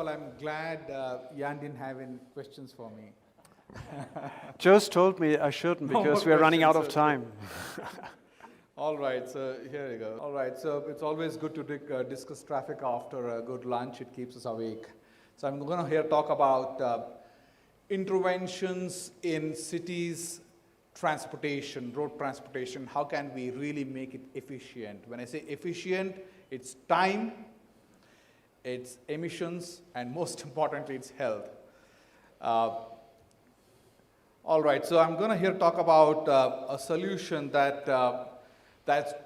Well, I'm glad Jan didn't have any questions for me. Joe's told me I shouldn't No because more we're running out of questions, time. All right, so here you go. All right, so it's always good to discuss traffic after a good lunch. It keeps us awake. So I'm going to here talk about interventions in cities, transportation, road transportation. How can we really make it efficient? When I say efficient, it's time, it's emissions, and most importantly, it's health. All right, so I'm going to here talk about a solution that's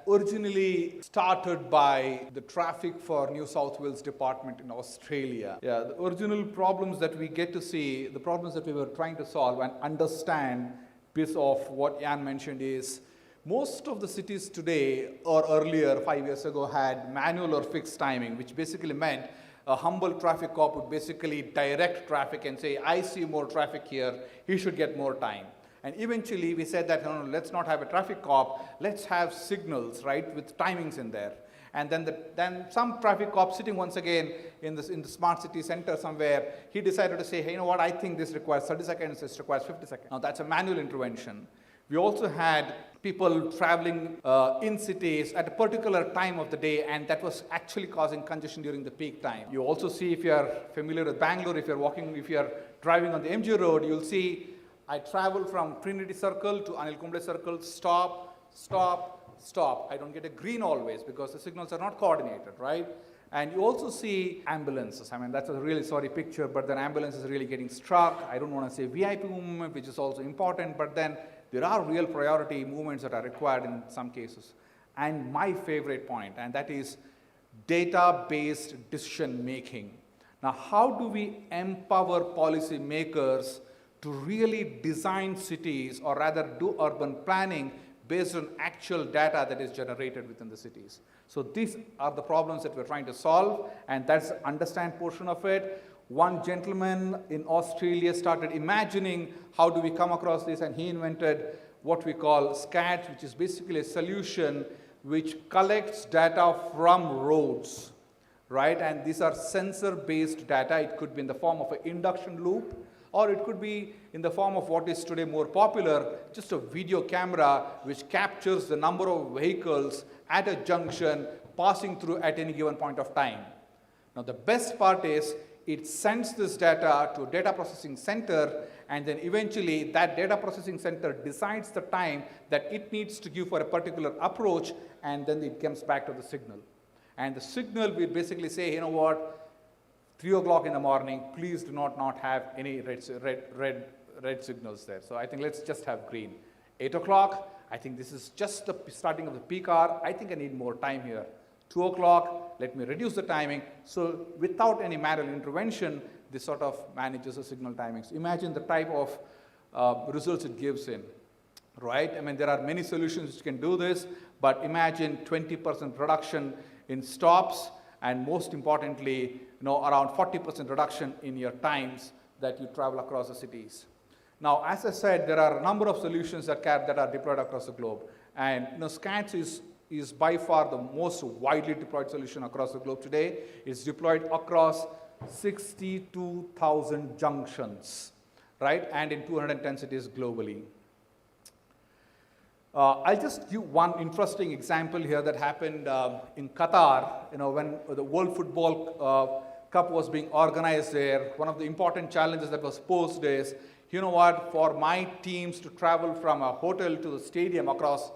originally started by the Traffic for New South Wales Department in Australia. Yeah, the original problems that we get to see, the problems that we were trying to solve and understand, piece of what Jan mentioned is, most of the cities today or earlier 5 years ago had manual or fixed timing, which basically meant a humble traffic cop would basically direct traffic and say, I see more traffic here, he should get more time. And eventually we said that, no, let's not have a traffic cop, let's have signals, right, with timings in there. And then some traffic cop sitting once again in the smart city center somewhere, he decided to say, hey, you know what, I think this requires 30 seconds, this requires 50 seconds. Now that's a manual intervention. We also had people traveling in cities at a particular time of the day, and that was actually causing congestion during the peak time. You also see, if you're familiar with Bangalore, if you're driving on the MG road, you'll see I travel from Trinity Circle to Anil Kumble Circle, stop, stop, stop. I don't get a green always because the signals are not coordinated, right? And you also see ambulances. I mean, that's a really sorry picture, but then ambulance is really getting struck. I don't want to say VIP movement, which is also important, but then there are real priority movements that are required in some cases. And my favorite point, and that is data-based decision making. Now, how do we empower policy makers to really design cities, or rather do urban planning based on actual data that is generated within the cities? So these are the problems that we're trying to solve, and that's the understand portion of it. One gentleman in Australia started imagining how do we come across this, and he invented what we call SCATS, which is basically a solution which collects data from roads, right? And these are sensor-based data. It could be in the form of an induction loop, or it could be in the form of what is today more popular, just a video camera which captures the number of vehicles at a junction passing through at any given point of time. Now the best part is it sends this data to a data processing center, and then eventually that data processing center decides the time that it needs to give for a particular approach, and then it comes back to the signal. And the signal will basically say, you know what, 3 o'clock in the morning, please do not have any red signals there. So I think let's just have green. 8 o'clock, I think this is just the starting of the peak hour. I think I need more time here. 2 o'clock, let me reduce the timing. So without any manual intervention, this sort of manages the signal timings. Imagine the type of results it gives in, right? I mean, there are many solutions which can do this, but imagine 20% reduction in stops, and most importantly, around 40% reduction in your times that you travel across the cities. Now, as I said, there are a number of solutions that are deployed across the globe. And SCATS is by far the most widely deployed solution across the globe today. It's deployed across 62,000 junctions, right? And in 210 cities globally. I'll just give one interesting example here that happened in Qatar, when the World Football Cup was being organized there. One of the important challenges that was posed is, you know what, for my teams to travel from a hotel to the stadium across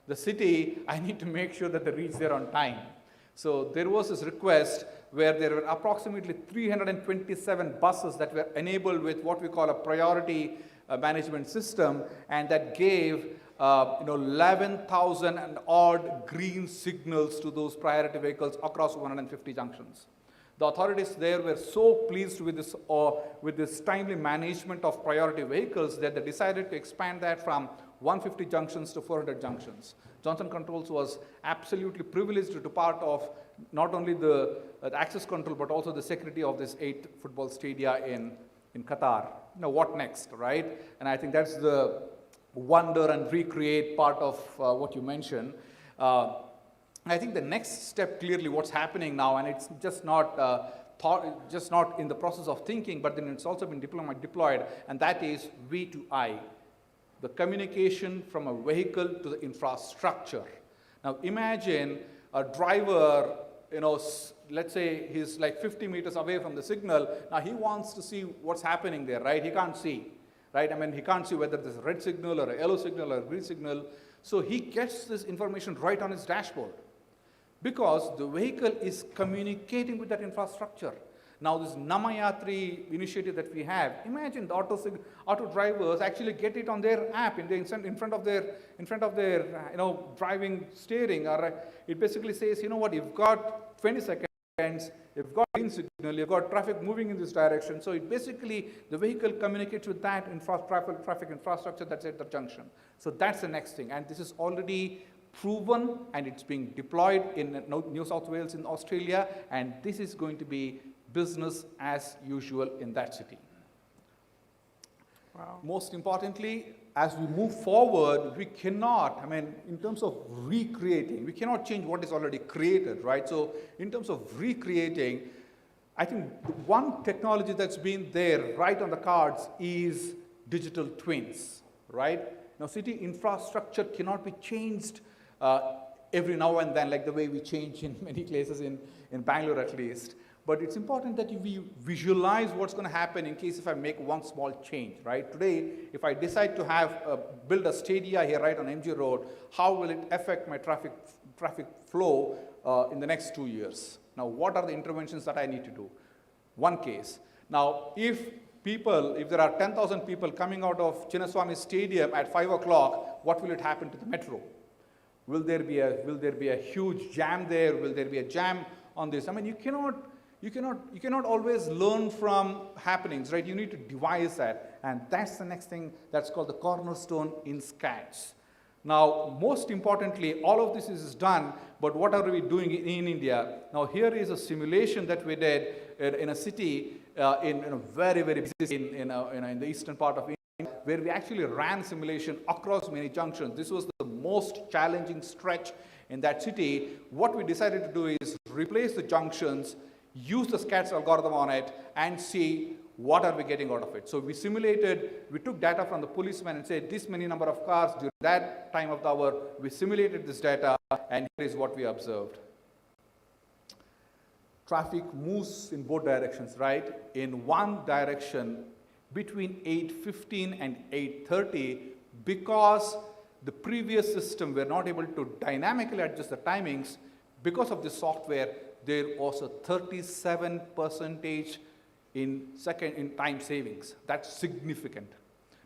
the city, I need to make sure that they reach there on time. So there was this request where there were approximately 327 buses that were enabled with what we call a priority management system, and that gave 11,000 and odd green signals to those priority vehicles across 150 junctions. The authorities there were so pleased with this timely management of priority vehicles that they decided to expand that from 150 junctions to 400 junctions. Johnson Controls was absolutely privileged to be part of not only the access control, but also the security of this 8 football stadia in Qatar. Now, what next, right? And I think that's the wonder and recreate part of what you mentioned. I think the next step, clearly what's happening now, and it's just not just not in the process of thinking, but then it's also been deployed, and that is V2I, the communication from a vehicle to the infrastructure. Now imagine a driver, let's say he's like 50 meters away from the signal. Now he wants to see what's happening there, right? He can't see, right? I mean, he can't see whether there's a red signal or a yellow signal or a green signal. So he gets this information right on his dashboard because the vehicle is communicating with that infrastructure. Now this Namayatri initiative that we have, imagine the auto drivers actually get it on their app in front of their driving steering, or it basically says, you know what, you've got 20 seconds, you've got green signal, you've got traffic moving in this direction. So it basically, the vehicle communicates with that traffic infrastructure that's at the junction. So that's the next thing, and this is already proven and it's being deployed in New South Wales in Australia, and this is going to be business as usual in that city. Wow. Most importantly, as we move forward, we cannot, in terms of recreating, we cannot change what is already created, right? So in terms of recreating, I think one technology that's been there right on the cards is digital twins, right? Now, city infrastructure cannot be changed every now and then, like the way we change in many places in Bangalore at least. But it's important that we visualize what's going to happen in case if I make one small change, right? Today, if I decide to build a stadia here right on MG Road, how will it affect my traffic flow in the next 2 years? Now, what are the interventions that I need to do? One case. Now, if there are 10,000 people coming out of Chinnaswamy Stadium at 5 o'clock, what will it happen to the metro? Will there be a huge jam there? Will there be a jam on this? I mean, you cannot always learn from happenings, right? You need to devise that, and that's the next thing that's called the cornerstone in SCATS. Now, most importantly, all of this is done, but what are we doing in India? Now, here is a simulation that we did in a city in a very, very busy city in the eastern part of India, where we actually ran simulation across many junctions. This was the most challenging stretch in that city. What we decided to do is replace the junctions, use the SCATS algorithm on it, and see what are we getting out of it. So we took data from the policeman and said this many number of cars during that time of the hour. We simulated this data, and here is what we observed. Traffic moves in both directions, right? In one direction between 8:15 and 8:30, because the previous system were not able to dynamically adjust the timings. Because of the software, there was a 37% in time savings. That's significant.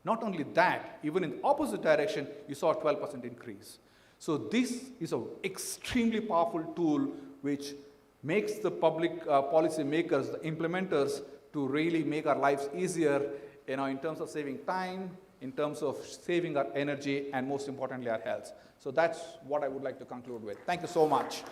Not only that, even in the opposite direction, you saw a 12% increase. So this is an extremely powerful tool which makes the public policy makers, the implementers, to really make our lives easier, in terms of saving time, in terms of saving our energy, and most importantly, our health. So that's what I would like to conclude with. Thank you so much.